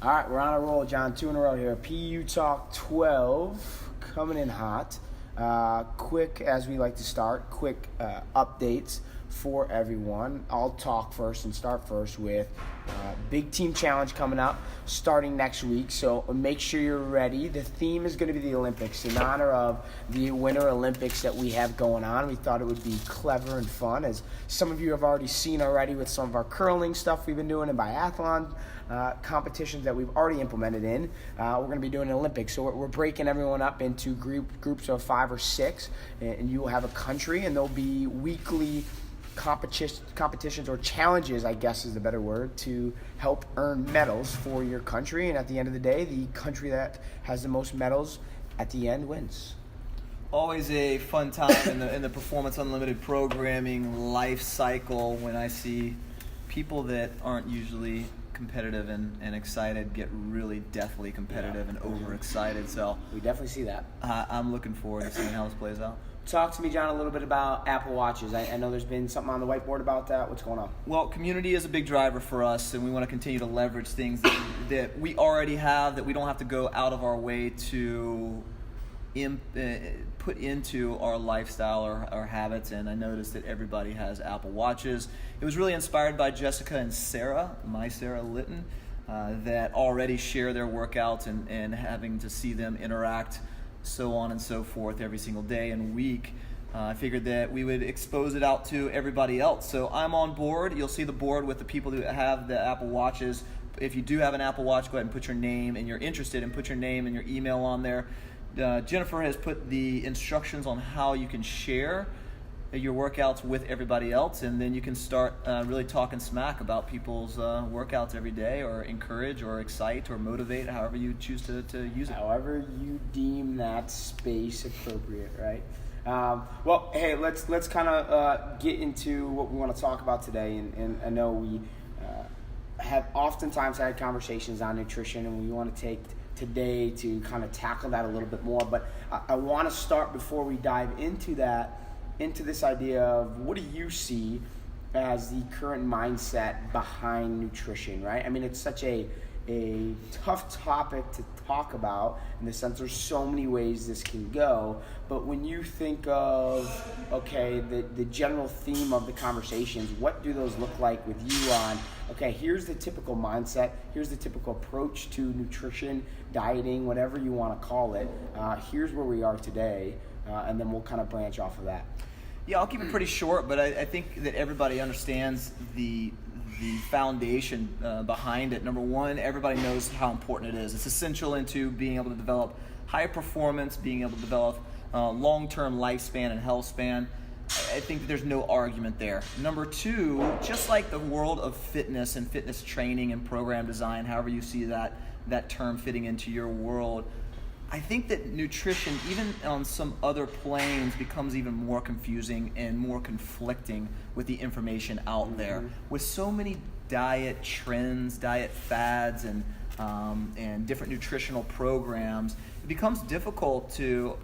All right, we're on a roll, John. 2 in a row here. PU Talk 12 coming in hot. Quick, as we like to start, quick updates for everyone. I'll talk first and start first with big team challenge coming up starting next week. So make sure you're ready. The theme is going to be the Olympics in honor of the Winter Olympics that we have going on. We thought it would be clever and fun, as some of you have already seen already with some of our curling stuff we've been doing and biathlon competitions that we've already implemented in. We're going to be doing an Olympics. So we're breaking everyone up into groups of 5 or 6, and you will have a country, and there'll be weekly competitions or challenges, I guess is the better word, to help earn medals for your country. And at the end of the day, the country that has the most medals at the end wins. Always a fun time in the Performance Unlimited programming life cycle when I see people that aren't usually competitive and excited get really deathly competitive and overexcited. So we definitely see that. I'm looking forward to seeing how this plays out. Talk to me, John, a little bit about Apple Watches. I know there's been something on the whiteboard about that. What's going on? Well, community is a big driver for us, and we want to continue to leverage things that we already have, that we don't have to go out of our way to put into our lifestyle or our habits. And I noticed that everybody has Apple Watches. It was really inspired by Jessica and Sarah, my Sarah Litton, that already share their workouts, and having to see them interact so on and so forth every single day and week. I figured that we would expose it out to everybody else. So I'm on board. You'll see the board with the people who have the Apple Watches. If you do have an Apple Watch, go ahead and put your name, and you're interested, and put your name and your email on there. Jennifer has put the instructions on how you can share your workouts with everybody else, and then you can start really talking smack about people's workouts every day, or encourage or excite or motivate, however you choose to use it. However you deem that space appropriate, right? Well, hey, let's kind of get into what we want to talk about today, and I know we have oftentimes had conversations on nutrition, and we want to take today to kind of tackle that a little bit more, but I want to start before we dive into that, into this idea of what do you see as the current mindset behind nutrition, right? I mean, it's such a tough topic to talk about, in the sense there's so many ways this can go, but when you think of, okay, the general theme of the conversations, what do those look like with you on, okay, here's the typical mindset, here's the typical approach to nutrition, dieting, whatever you want to call it, here's where we are today, and then we'll kind of branch off of that. Yeah, I'll keep it pretty short, but I think that everybody understands the foundation behind it. Number one, everybody knows how important it is. It's essential into being able to develop high performance, being able to develop long-term lifespan and health span. I think that there's no argument there. Number two, just like the world of fitness and fitness training and program design, however you see that term fitting into your world, I think that nutrition, even on some other planes, becomes even more confusing and more conflicting with the information out there. With so many diet trends, diet fads, and different nutritional programs, it becomes difficult to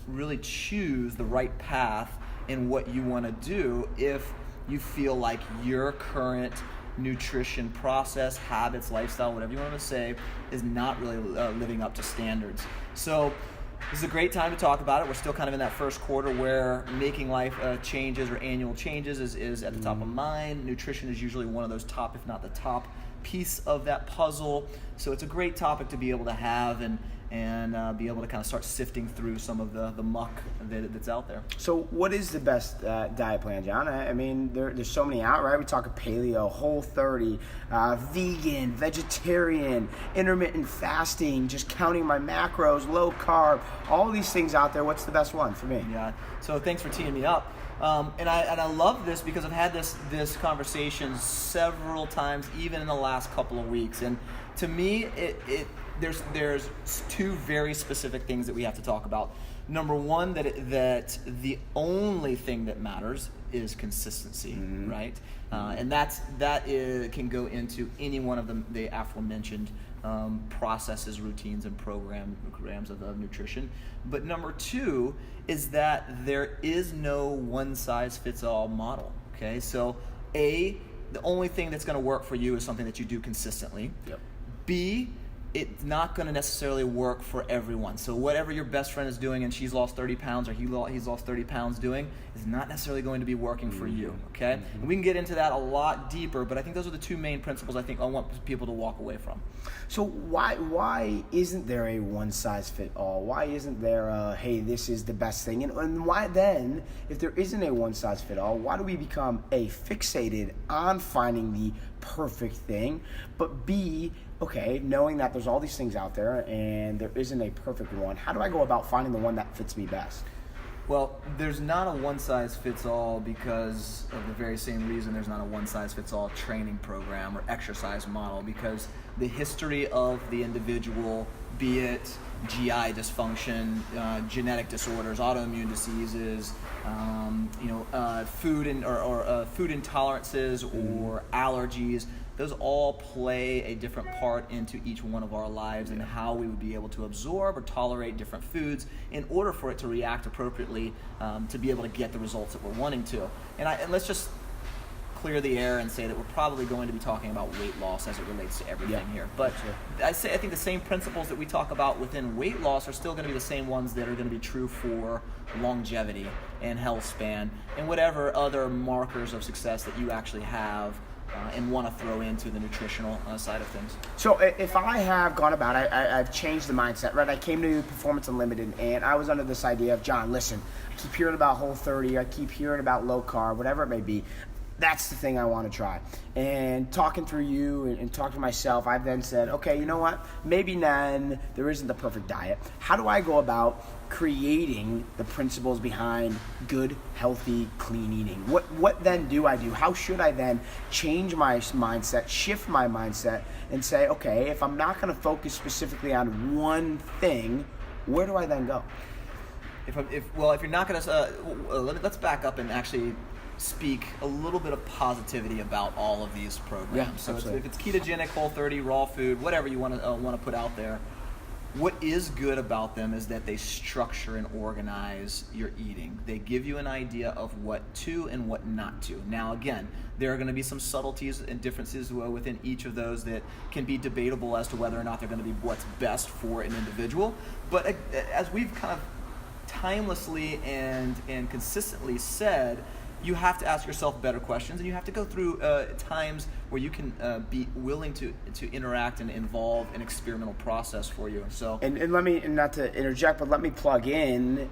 really choose the right path in what you want to do if you feel like your current nutrition process, habits, lifestyle, whatever you want to say, is not really living up to standards. So this is a great time to talk about it. We're still kind of in that first quarter where making life changes or annual changes is at the top of mind. Nutrition is usually one of those top, if not the top piece of that puzzle. So it's a great topic to be able to have and be able to kind of start sifting through some of the muck that's out there. So what is the best diet plan, John? I mean, there's so many out, right? We talk paleo, Whole30, vegan, vegetarian, intermittent fasting, just counting my macros, low carb, all these things out there. What's the best one for me? Yeah, so thanks for teeing me up. And I love this because I've had this conversation several times, even in the last couple of weeks. And to me, there's two very specific things that we have to talk about. Number one, that the only thing that matters is consistency, right? And that can go into any one of the aforementioned processes, routines, and programs of nutrition. But number two is that there is no one-size-fits-all model, okay? So A, the only thing that's going to work for you is something that you do consistently. Yep. B, it's not going to necessarily work for everyone. So whatever your best friend is doing and she's lost 30 pounds or he's lost 30 pounds doing is not necessarily going to be working for you, okay? And we can get into that a lot deeper, but I think those are the two main principles I think I want people to walk away from. So why isn't there a one-size-fit-all? Why isn't there a, hey, this is the best thing? And why then, if there isn't a one-size-fit-all, why do we become A, fixated on finding the perfect thing, but B, okay, knowing that there's all these things out there and there isn't a perfect one, how do I go about finding the one that fits me best? Well, there's not a one-size-fits-all because of the very same reason there's not a one-size-fits-all training program or exercise model, because the history of the individual, be it GI dysfunction, genetic disorders, autoimmune diseases, food intolerances or allergies, those all play a different part into each one of our lives and how we would be able to absorb or tolerate different foods in order for it to react appropriately to be able to get the results that we're wanting to. And let's just clear the air and say that we're probably going to be talking about weight loss as it relates to everything here. But I think the same principles that we talk about within weight loss are still going to be the same ones that are going to be true for longevity and health span and whatever other markers of success that you actually have and want to throw into the nutritional side of things. So if I have gone about it, I've changed the mindset, right? I came to Performance Unlimited and I was under this idea of, John, listen, I keep hearing about Whole30, I keep hearing about low carb, whatever it may be. That's the thing I want to try. And talking through you and talking to myself, I've then said, okay, you know what? Maybe then there isn't the perfect diet. How do I go about creating the principles behind good, healthy, clean eating? What then do I do? How should I then change my mindset, shift my mindset, and say, okay, if I'm not going to focus specifically on one thing, where do I then go? If you're not going to, let's back up and actually speak a little bit of positivity about all of these programs. Yeah, so absolutely. if it's ketogenic, Whole30, raw food, whatever you want to put out there, what is good about them is that they structure and organize your eating. They give you an idea of what to and what not to. Now, again, there are going to be some subtleties and differences within each of those that can be debatable as to whether or not they're going to be what's best for an individual. But as we've kind of timelessly and consistently said, you have to ask yourself better questions, and you have to go through times where you can be willing to interact and involve an experimental process for you. So, and let me, not to interject, but let me plug in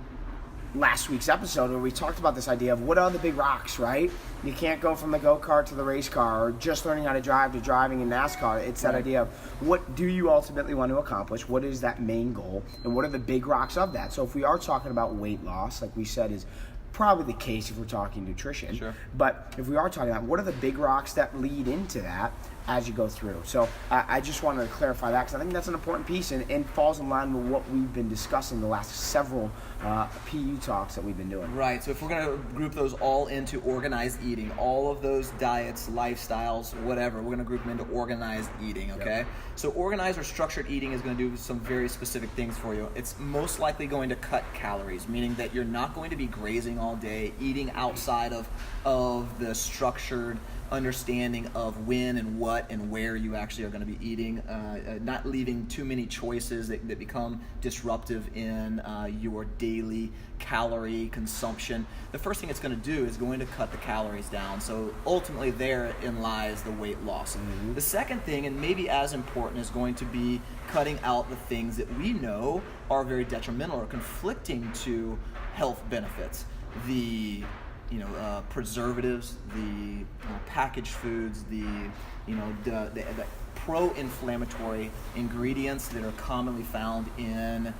last week's episode where we talked about this idea of what are the big rocks, right? You can't go from the go-kart to the race car or just learning how to drive to driving in NASCAR. It's that idea of what do you ultimately want to accomplish? What is that main goal? And what are the big rocks of that? So if we are talking about weight loss, like we said, is probably the case if we're talking nutrition. Sure. But if we are talking about what are the big rocks that lead into that as you go through. So I just wanted to clarify that because I think that's an important piece and falls in line with what we've been discussing the last several PU talks that we've been doing. Right, so if we're going to group those all into organized eating, all of those diets, lifestyles, whatever, we're going to group them into organized eating, okay? Yep. So organized or structured eating is going to do some very specific things for you. It's most likely going to cut calories, meaning that you're not going to be grazing all day, eating outside of the structured understanding of when and what and where you actually are going to be eating, not leaving too many choices that become disruptive in your daily calorie consumption. The first thing it's going to do is going to cut the calories down. So ultimately therein lies the weight loss. Mm-hmm. The second thing, and maybe as important, is going to be cutting out the things that we know are very detrimental or conflicting to health benefits. The preservatives, the packaged foods, the pro-inflammatory ingredients that are commonly found in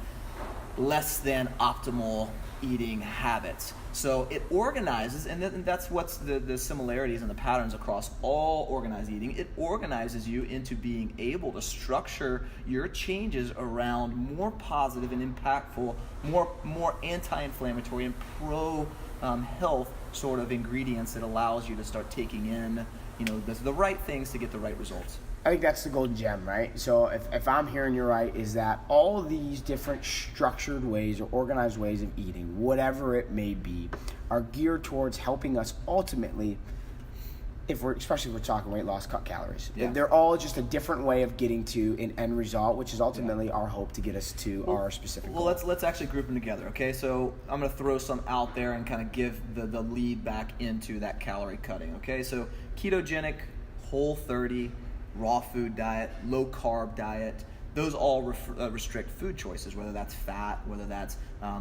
less than optimal eating habits. So it organizes, and that's what's the similarities and the patterns across all organized eating. It organizes you into being able to structure your changes around more positive and impactful, more anti-inflammatory and pro-health sort of ingredients that allows you to start taking in, the right things to get the right results. I think that's the golden gem, right? So if I'm hearing you right, is that all of these different structured ways or organized ways of eating, whatever it may be, are geared towards helping us ultimately especially if we're talking weight loss, cut calories. Yeah. They're all just a different way of getting to an end result, which is ultimately our hope to get us to our specific goal. Well, let's actually group them together, okay? So I'm going to throw some out there and kind of give the lead back into that calorie cutting, okay? So ketogenic, Whole30, raw food diet, low carb diet, those all restrict food choices, whether that's fat, whether that's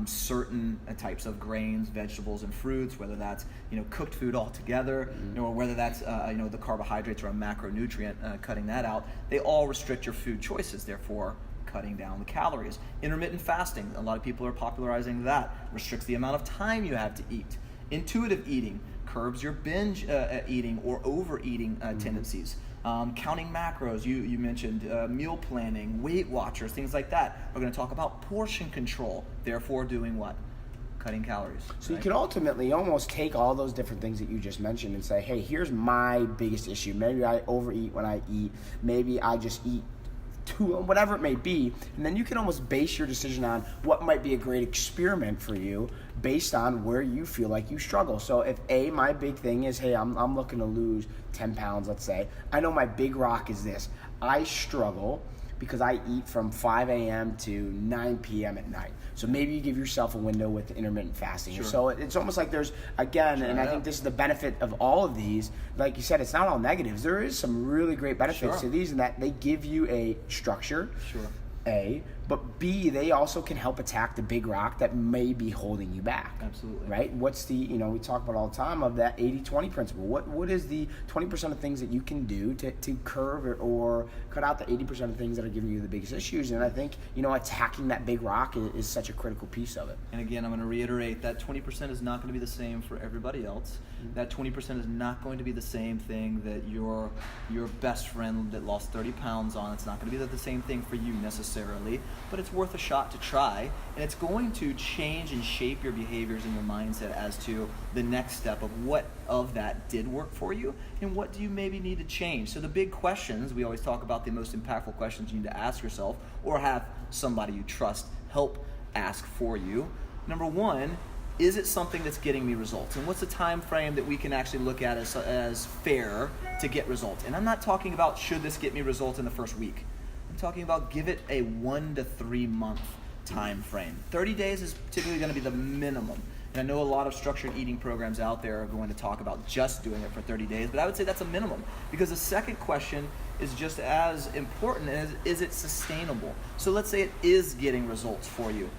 certain types of grains, vegetables, and fruits, whether that's cooked food altogether, or whether that's the carbohydrates or a macronutrient, cutting that out. They all restrict your food choices, therefore cutting down the calories. Intermittent fasting, a lot of people are popularizing that, restricts the amount of time you have to eat. Intuitive eating curbs your binge eating or overeating tendencies. Counting macros, you mentioned meal planning, Weight Watchers, things like that. We're going to talk about portion control, therefore doing what? Cutting calories. So you could ultimately almost take all those different things that you just mentioned and say, hey, here's my biggest issue. Maybe I overeat when I eat. Maybe I just eat whatever it may be, and then you can almost base your decision on what might be a great experiment for you based on where you feel like you struggle. So if my big thing is, hey, I'm looking to lose 10 pounds, let's say, I know my big rock is this. I struggle because I eat from 5 a.m. to 9 p.m. at night. So maybe you give yourself a window with intermittent fasting. Sure. So it's almost like there's, again, and I think this is the benefit of all of these, like you said, it's not all negatives. There is some really great benefits to these in that they give you a structure, but B, they also can help attack the big rock that may be holding you back. Absolutely. Right? What's the, we talk about all the time of that 80-20 principle. What is the 20% of things that you can do to curb or cut out the 80% of things that are giving you the biggest issues? And I think, attacking that big rock is such a critical piece of it. And again, I'm going to reiterate that 20% is not going to be the same for everybody else. That 20% is not going to be the same thing that your best friend that lost 30 pounds on. It's not going to be the same thing for you necessarily, but it's worth a shot to try, and it's going to change and shape your behaviors and your mindset as to the next step of what of that did work for you and what do you maybe need to change. So the big questions, we always talk about the most impactful questions you need to ask yourself or have somebody you trust help ask for you. Number one, is it something that's getting me results? And what's the time frame that we can actually look at as fair to get results? And I'm not talking about should this get me results in the first week. I'm talking about give it a 1 to 3 month time frame. 30 days is typically going to be the minimum. And I know a lot of structured eating programs out there are going to talk about just doing it for 30 days, but I would say that's a minimum, because the second question is just as important as, is it sustainable? So let's say it is getting results for you.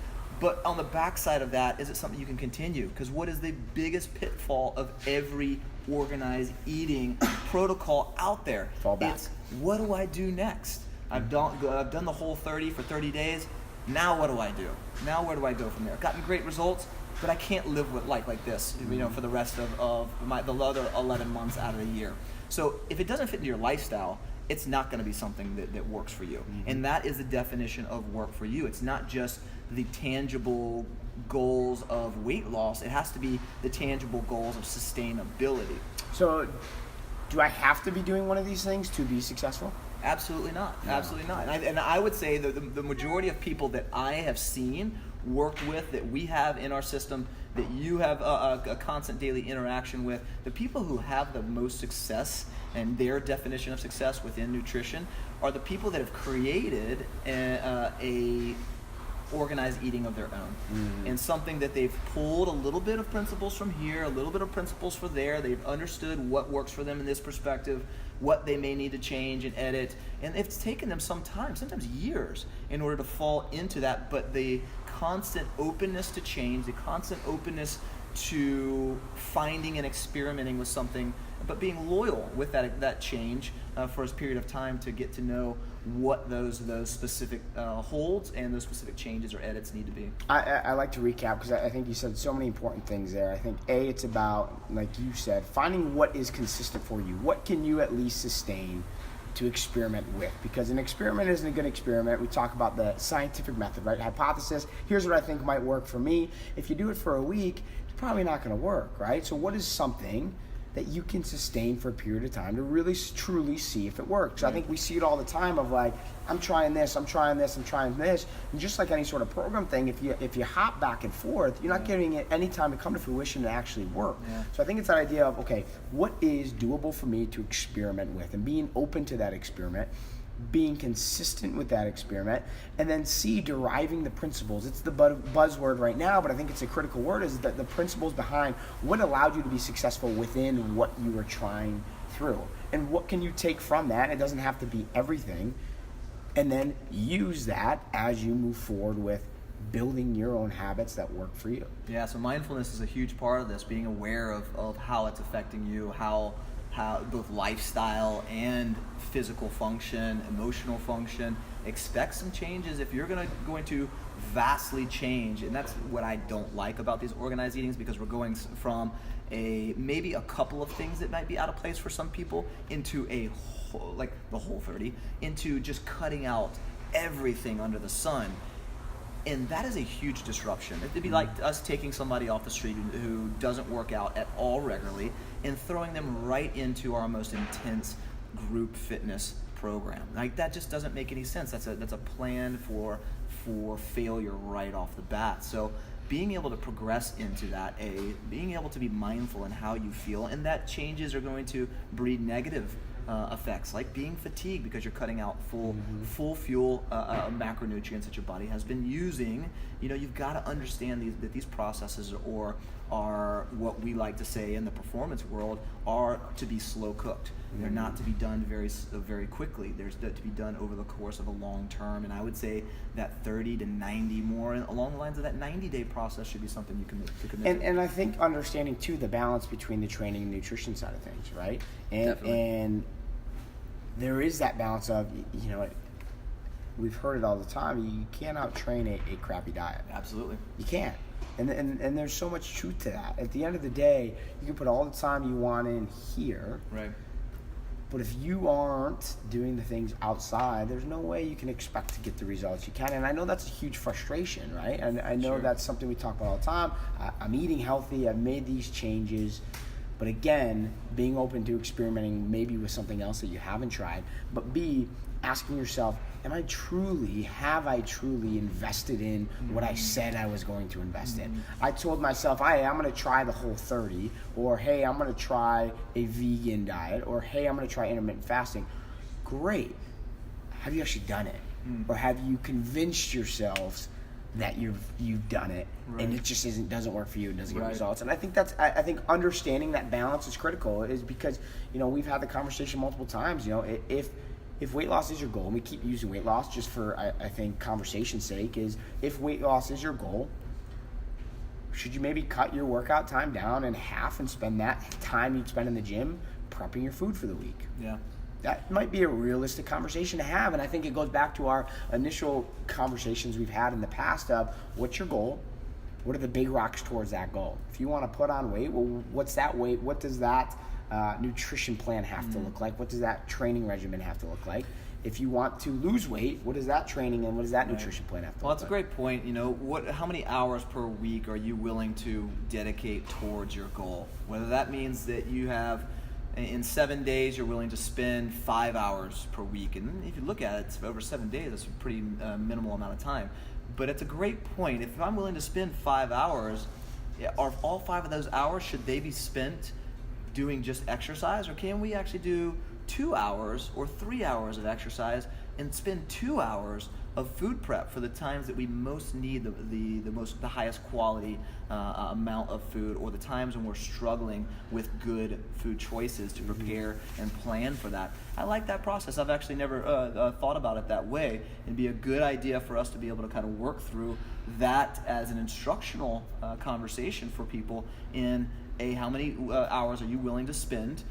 But on the backside of that, is it something you can continue? Because what is the biggest pitfall of every organized eating protocol out there? Fall back. It's, what do I do next? I've done the Whole30 for 30 days. Now what do I do? Now where do I go from there? I've gotten great results, but I can't live with like this, for the rest of the other 11 months out of the year. So if it doesn't fit into your lifestyle, it's not going to be something that works for you. And that is the definition of work for you. It's not just the tangible goals of weight loss. It has to be the tangible goals of sustainability. So do I have to be doing one of these things to be successful? Absolutely not. No. Absolutely not. And I would say that the majority of people that I have seen, worked with, that we have in our system, that you have a constant daily interaction with, the people who have the most success and their definition of success within nutrition are the people that have created a organized eating of their own, and something that they've pulled a little bit of principles from here, a little bit of principles from there. They've understood what works for them in this perspective, what they may need to change and edit, and it's taken them some time, sometimes years, in order to fall into that. But the constant openness to change, the constant openness to finding and experimenting with something, but being loyal with that change for a period of time to get to know what those specific holds and those specific changes or edits need to be. I like to recap because I think you said so many important things there. I think it's about, like you said, finding what is consistent for you. What can you at least sustain to experiment with? Because an experiment isn't a good experiment. We talk about the scientific method, right? Hypothesis. Here's what I think might work for me. If you do it for a week, it's probably not going to work, right? So what is something that you can sustain for a period of time to really truly see if it works. I think we see it all the time of like, I'm trying this, I'm trying this, I'm trying this. And just like any sort of program thing, if you hop back and forth, you're not giving it any time to come to fruition and actually work. Yeah. So I think it's that idea of, okay, what is doable for me to experiment with, and being open to that experiment, being consistent with that experiment, and then C, deriving the principles. It's the buzzword right now, but I think it's a critical word, is that the principles behind what allowed you to be successful within what you were trying through. And what can you take from that? It doesn't have to be everything. And then use that as you move forward with building your own habits that work for you. Yeah, so mindfulness is a huge part of this, being aware of how it's affecting you, how both lifestyle and physical function, emotional function. Expect some changes if you're going to vastly change. And that's what I don't like about these organized eatings, because we're going from maybe a couple of things that might be out of place for some people into a whole, like the whole 30, into just cutting out everything under the sun. And that is a huge disruption. It'd be like us taking somebody off the street who doesn't work out at all regularly and throwing them right into our most intense group fitness program. Like, that just doesn't make any sense. That's a plan for failure right off the bat. So being able to progress into that, being able to be mindful in how you feel, and that changes are going to breed negative effects, like being fatigued because you're cutting out full fuel macronutrients that your body has been using. You've got to understand that these processes are what we like to say in the performance world are to be slow cooked. They're not to be done very quickly. They're to be done over the course of a long term. And I would say that 30 to 90, more along the lines of that 90-day process, should be something you can commit to. And I think understanding too the balance between the training and nutrition side of things, right? And there is that balance of, we've heard it all the time, you can't out-train a crappy diet. Absolutely. You can't. And there's so much truth to that. At the end of the day, you can put all the time you want in here. Right. But if you aren't doing the things outside, there's no way you can expect to get the results you can. And I know that's a huge frustration, right? And I know that's something we talk about all the time. I'm eating healthy. I've made these changes. But again, being open to experimenting maybe with something else that you haven't tried. But B, asking yourself, have I truly invested in what I said I was going to invest in? I told myself, hey, I'm going to try the Whole30, or hey, I'm going to try a vegan diet, or hey, I'm going to try intermittent fasting. Great. Have you actually done it? Or have you convinced yourselves that you've done it, and it just doesn't work for you and doesn't get results? And I think I think understanding that balance is critical, is because we've had the conversation multiple times. If weight loss is your goal, and we keep using weight loss just for, I think, conversation's sake, is if weight loss is your goal, should you maybe cut your workout time down in half and spend that time you'd spend in the gym prepping your food for the week? Yeah. That might be a realistic conversation to have, and I think it goes back to our initial conversations we've had in the past of, what's your goal? What are the big rocks towards that goal? If you want to put on weight, well, what's that weight? What does that nutrition plan have to look like? What does that training regimen have to look like? If you want to lose weight, what does that training and what does that nutrition plan have to Well, look that's like? a great point. How many hours per week are you willing to dedicate towards your goal? Whether that means that you have, in 7 days, you're willing to spend 5 hours per week. And if you look at it, over 7 days, that's a pretty minimal amount of time. But it's a great point. If I'm willing to spend 5 hours, are all 5 of those hours, should they be spent doing just exercise, or can we actually do 2 hours or 3 hours of exercise and spend 2 hours of food prep for the times that we most need the highest quality amount of food, or the times when we're struggling with good food choices to prepare and plan for that? I like that process. I've actually never thought about it that way. It'd be a good idea for us to be able to kind of work through that as an instructional conversation for people in how many hours are you willing to spend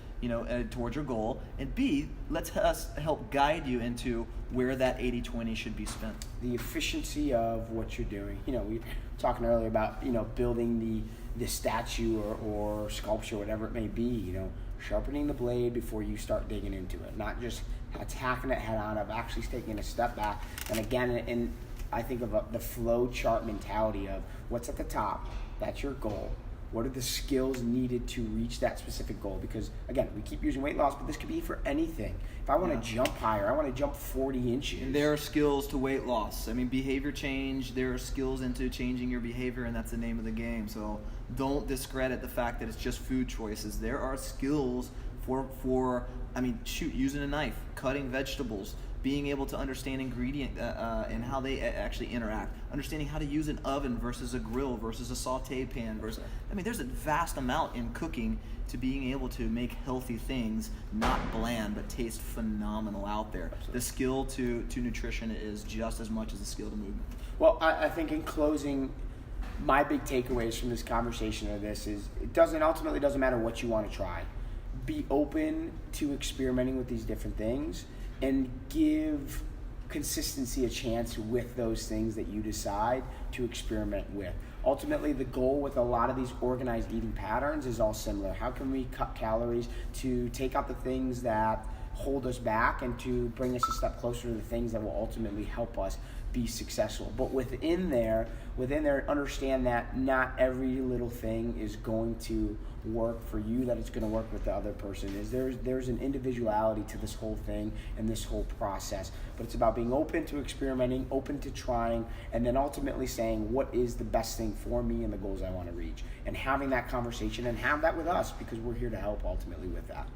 towards your goal, and B, let's us help guide you into where that 80-20 should be spent. The efficiency of what you're doing. We were talking earlier about building the statue or sculpture, whatever it may be. Sharpening the blade before you start digging into it, not just attacking it head on, of actually taking a step back. And again, I think of the flow chart mentality of what's at the top. That's your goal. What are the skills needed to reach that specific goal? Because again, we keep using weight loss, but this could be for anything. If I want to jump higher, I want to jump 40 inches. And there are skills to weight loss. I mean, behavior change, there are skills into changing your behavior, and that's the name of the game. So don't discredit the fact that it's just food choices. There are skills for using a knife, cutting vegetables, being able to understand ingredient and how they actually interact, understanding how to use an oven versus a grill versus a saute pan versus, there's a vast amount in cooking to being able to make healthy things, not bland, but taste phenomenal out there. Absolutely. The skill to nutrition is just as much as the skill to movement. Well, I think in closing, my big takeaways from this conversation or this is ultimately doesn't matter what you want to try. Be open to experimenting with these different things and give consistency a chance with those things that you decide to experiment with. Ultimately, the goal with a lot of these organized eating patterns is all similar. How can we cut calories to take out the things that hold us back and to bring us a step closer to the things that will ultimately help us be successful? But within there, understand that not every little thing is going to work for you, that it's going to work with the other person. There's an individuality to this whole thing and this whole process. But it's about being open to experimenting, open to trying, and then ultimately saying what is the best thing for me and the goals I want to reach. And having that conversation and have that with us, because we're here to help ultimately with that.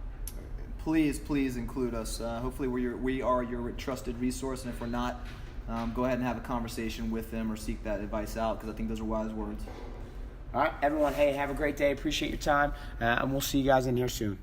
Please include us. Hopefully we are your trusted resource, and if we're not, go ahead and have a conversation with them or seek that advice out, because I think those are wise words. All right, everyone, hey, have a great day. Appreciate your time, and we'll see you guys in here soon.